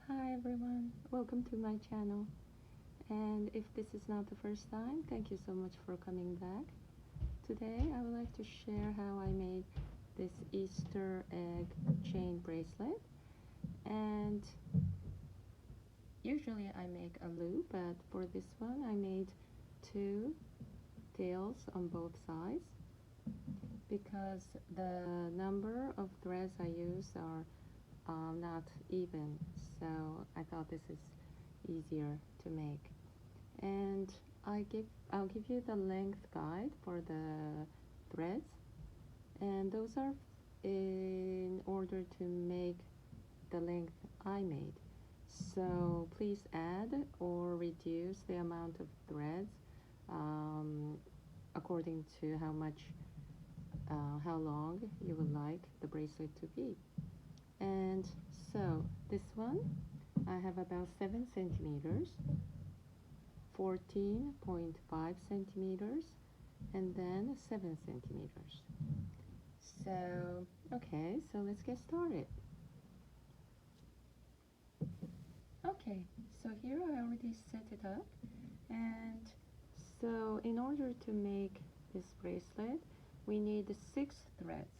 Hi everyone, welcome to my channel. And if this is not the first time, thank you so much for coming back. Today I would like to share how I made this Easter egg chain bracelet. And usually I make a loop, but for this one I made two tails on both sides because the number of threads I use are not even, so I thought this is easier to make. And I'll give you the length guide for the threads, and those are in order to make the length I made. So please add or reduce the amount of threads according to how long you would like the bracelet to be. And so this one I have about 7 centimeters, 14.5 centimeters, and then 7 centimeters. So okay, so let's get started. Okay, so here I already set it up, and so in order to make this bracelet we need 6 threads,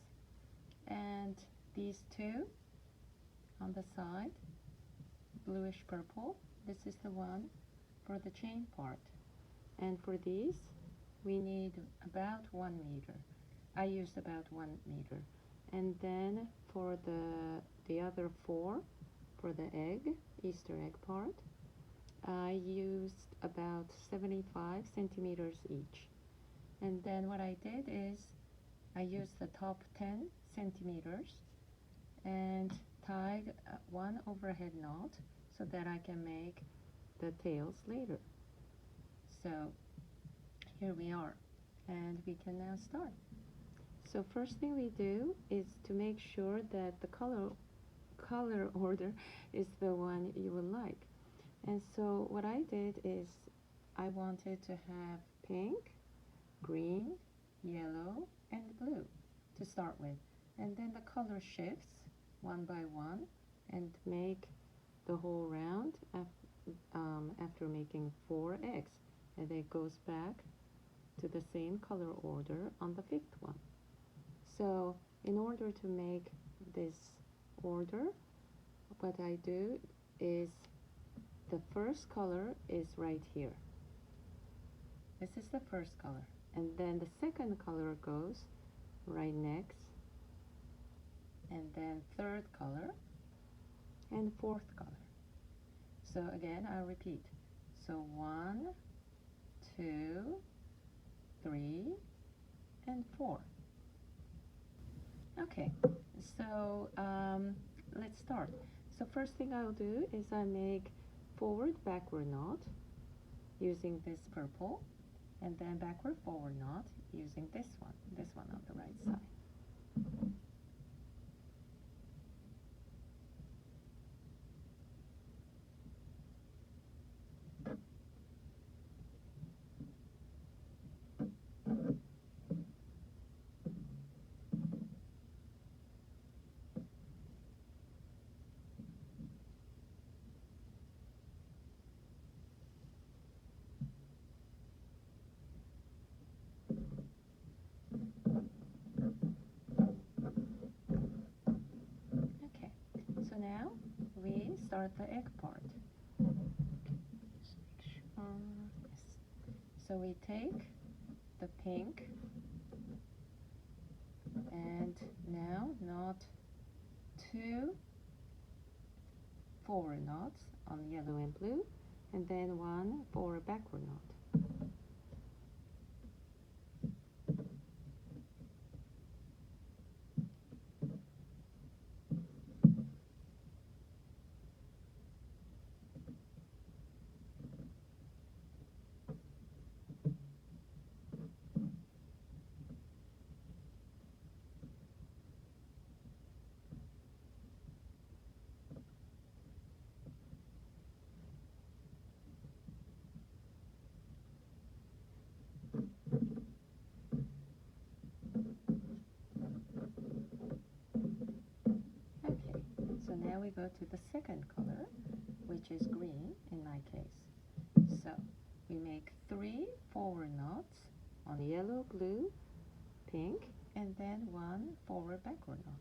and these two on the side, bluish purple, this is the one for the chain part, and for these we need about 1 meter. I used about 1 meter, and then for the other 4 for the Easter egg part, I used about 75 centimeters each. And then what I did is I used the top 10 centimeters and tied one overhead knot so that I can make the tails later. So here we are, and we can now start. So first thing we do is to make sure that the color order is the one you would like. And so what I did is I wanted to have pink, green, yellow, and blue to start with, and then the color shifts one by one and make the whole round after making 4 eggs, and it goes back to the same color order on the 5th one. So in order to make this order, what I do is the first color is right here. This is the first color, and then the second color goes right next, and then third color and fourth color. So again, I'll repeat. So 1, 2, 3, and 4. Okay, so let's start. So first thing I'll do is I make forward backward knot using this purple, and then backward forward knot using this one on the right side. Okay, so now we start the egg part. Yes. So we take the pink, and now knot 2 forward knots on yellow and blue, and then 1 forward backward knot. Okay, so now we go to the second color, which is green in my case. So we make 3 forward knots on yellow, blue, pink, and then 1 forward backward knot.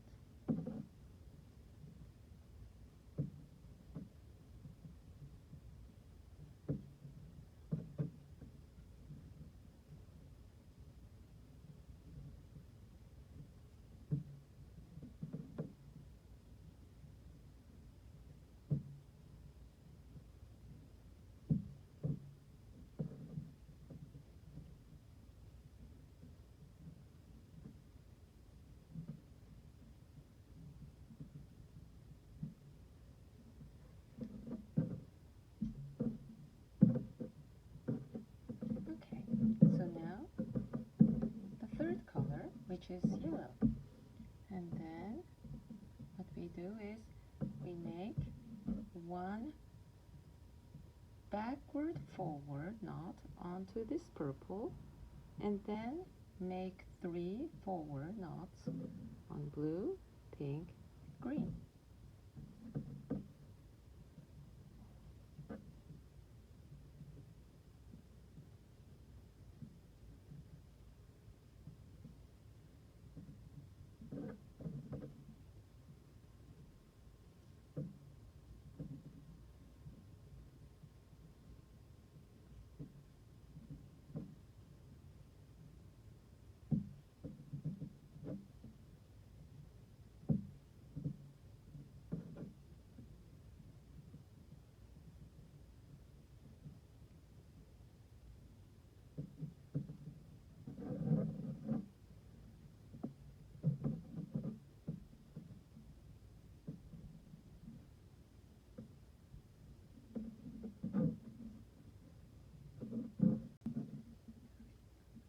Okay, so now the third color, which is yellow. And then what we do is we make 1 backward forward knot onto this purple, and then make 3 forward knots on blue, pink, green.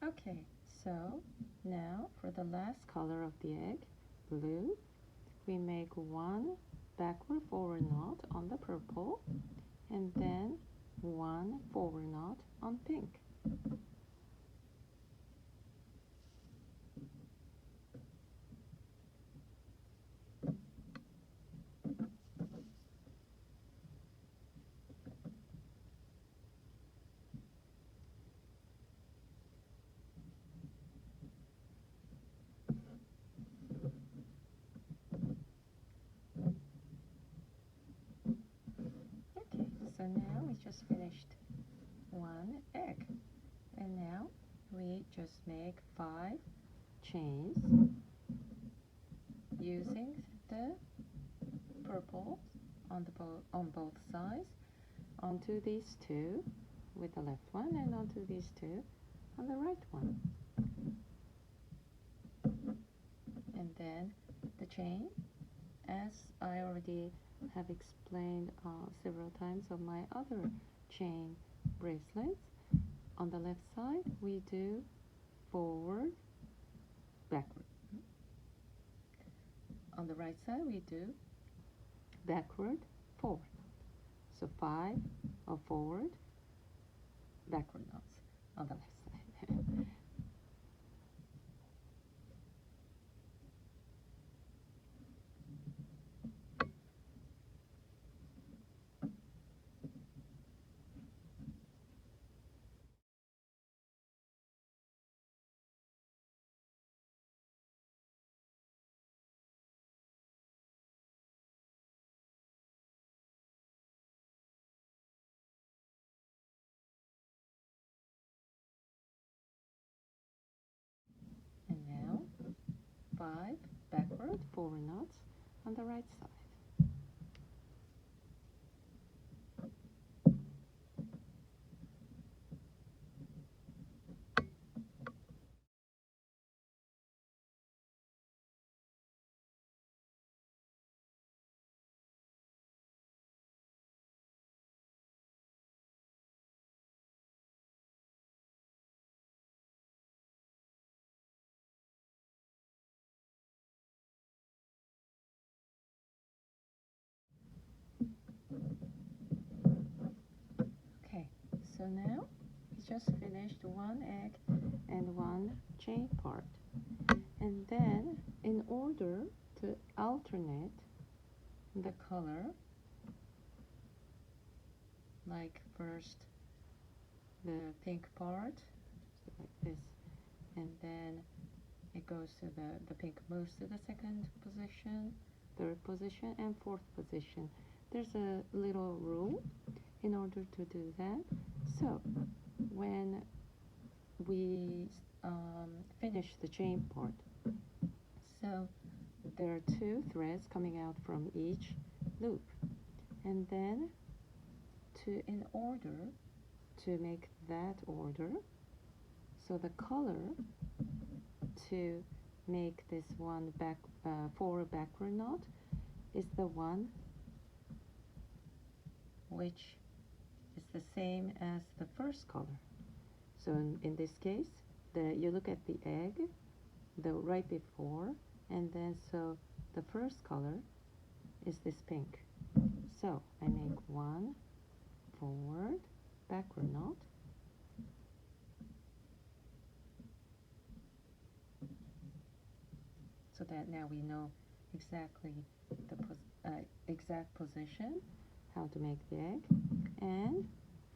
Okay, so now for the last color of the egg, blue, we make 1 backward forward knot on the purple, and then 1 forward knot on pink. Okay, so now we just finished 1 egg, and now we just make 5 chains using the purple on both sides onto these 2 with the left one, and onto these 2 on the right one. And then the chain, as I already have explained several times on my other chain bracelets, on the left side we do forward, backward. On the right side we do backward, forward. So 5 of forward, backward knots on the left side. And now 5 backward, forward knots on the right side. Okay, so now we just finished 1 egg and 1 chain part. And then in order to alternate the color, like first the pink part, so like this, and then it goes to the pink moves to the second position, third position, and fourth position. There's a little rule in order to do that. So when we finish the chain part, so there are 2 threads coming out from each loop, and then in order to make that order, so the color to make this one forward backward knot is the one which is the same as the first color. So in this case, you look at the egg, the right before, and then so the first color is this pink. So I make 1 forward backward knot, so that now we know exactly the exact position, how to make the egg. And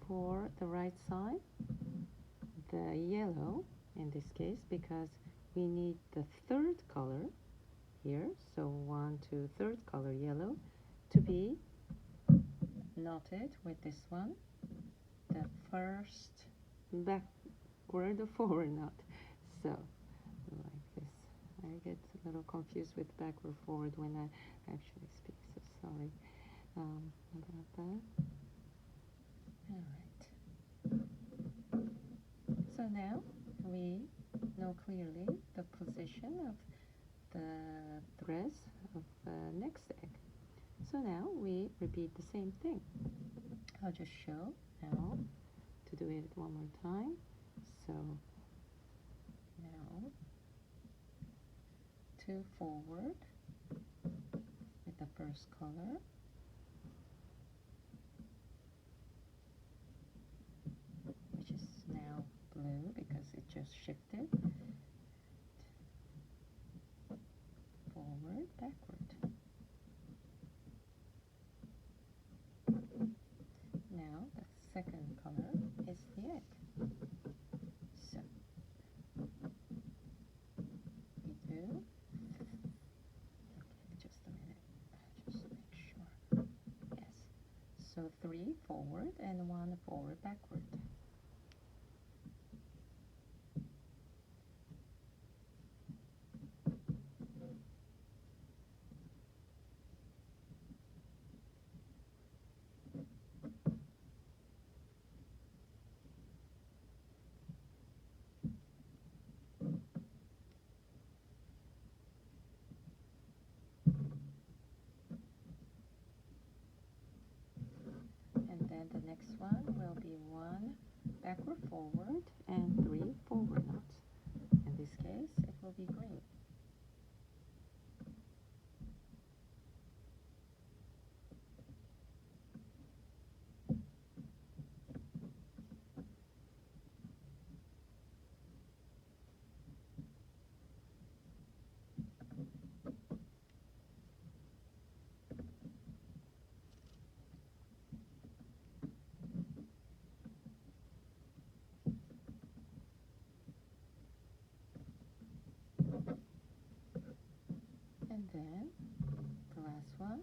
for the right side, the yellow in this case, because we need the third color here, so 1, 2, third color yellow, to be knotted with this one, the first backward or forward knot. So like this. I get a little confused with backward forward when I actually speak, so sorry about that. Alright, so now we know clearly the position of the threads of the next egg. So now we repeat the same thing. I'll just show how to do it one more time. So now 2 forward with the first color, which is now blue because it just shifted, forward, backward. Now the second color is the egg. So we do, okay, just a minute, just make sure. Yes. So 3 forward and 1 forward backward. And the next one will be 1 backward forward and 3 forward knots. In this case, it will be green. And then the last one,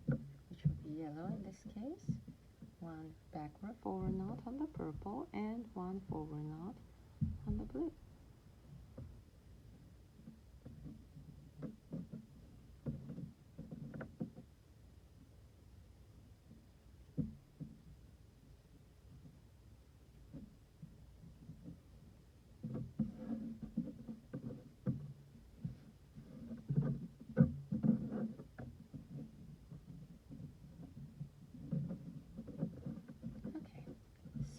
which will be yellow in this case, 1 backward forward knot on the purple and 1 forward knot on the blue.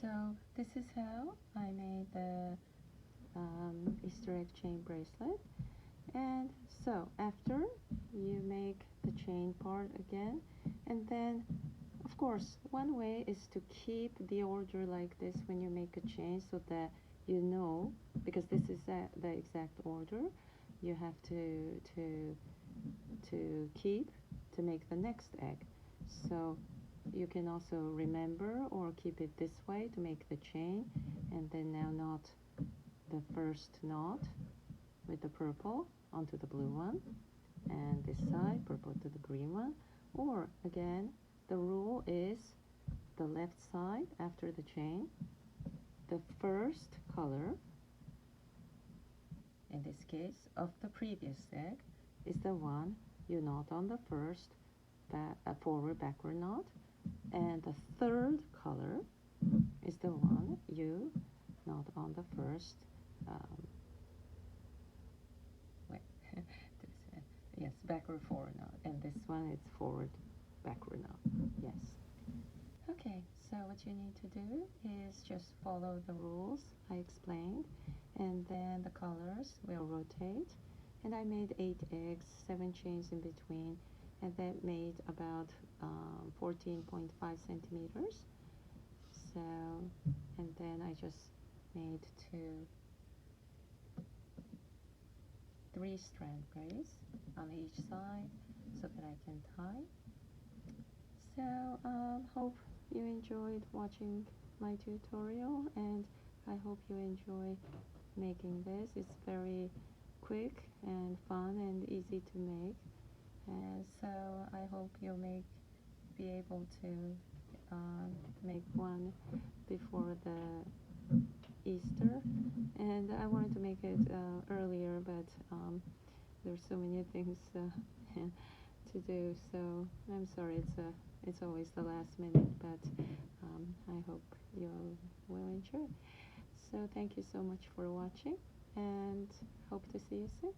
So this is how I made the Easter egg chain bracelet. And so after you make the chain part again, and then of course one way is to keep the order like this when you make a chain, so that you know, because this is the exact order you have to keep to make the next egg. So you can also remember or keep it this way to make the chain, and then now knot the first knot with the purple onto the blue one, and this side purple to the green one. Or again, the rule is the left side after the chain, the first color, in this case of the previous egg, is the one you knot on the first forward backward knot, and the third color is the one you knot on the first yes, backward forward knot, and this one is forward backward knot. Yes. Okay, so what you need to do is just follow the rules I explained, and then the colors will rotate. And I made 8 eggs, 7 chains in between, and that made about 14.5 centimeters. So, and then I just made 3-strand braids on each side so that I can tie. So, hope you enjoyed watching my tutorial, and I hope you enjoy making this. It's very quick and fun and easy to make, and so I hope you'll be able to make one before the Easter. And I wanted to make it earlier, but there's so many things to do, so I'm sorry it's always the last minute, but I hope you will enjoy. So thank you so much for watching, and hope to see you soon.